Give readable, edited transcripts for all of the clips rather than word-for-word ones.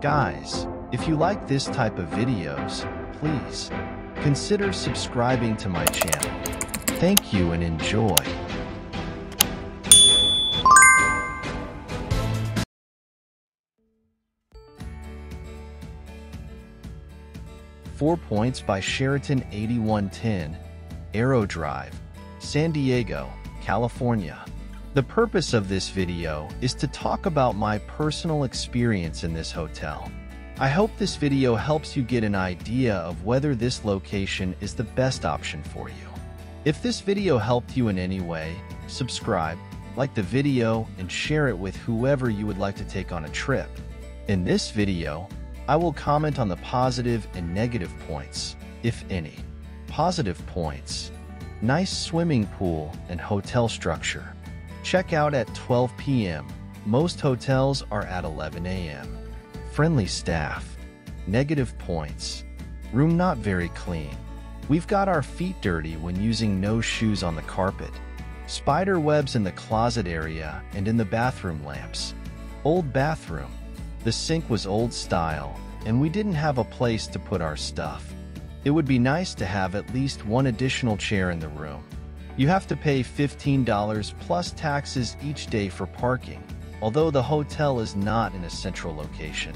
Guys, if you like this type of videos, please consider subscribing to my channel. Thank you and enjoy. Four Points by Sheraton 8110, Arrow Drive, San Diego, California. The purpose of this video is to talk about my personal experience in this hotel. I hope this video helps you get an idea of whether this location is the best option for you. If this video helped you in any way, subscribe, like the video, and share it with whoever you would like to take on a trip. In this video, I will comment on the positive and negative points, if any. Positive points: nice swimming pool and hotel structure. Check out at 12 p.m. Most hotels are at 11 a.m. Friendly staff. Negative points: room not very clean. We've got our feet dirty when using no shoes on the carpet. Spider webs in the closet area and in the bathroom lamps. Old bathroom. The sink was old style, and we didn't have a place to put our stuff. It would be nice to have at least one additional chair in the room. You have to pay $15 plus taxes each day for parking, although the hotel is not in a central location.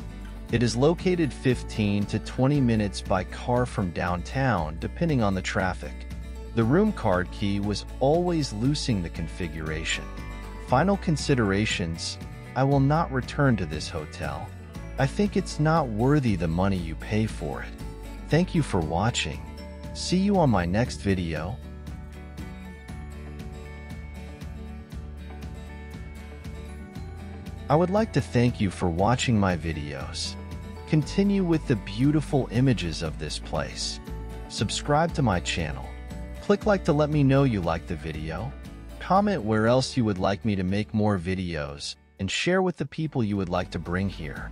It is located 15 to 20 minutes by car from downtown, depending on the traffic. The room card key was always losing the configuration. Final considerations: I will not return to this hotel. I think it's not worthy the money you pay for it. Thank you for watching. See you on my next video. I would like to thank you for watching my videos. Continue with the beautiful images of this place. Subscribe to my channel. Click like to let me know you liked the video. Comment where else you would like me to make more videos, and share with the people you would like to bring here.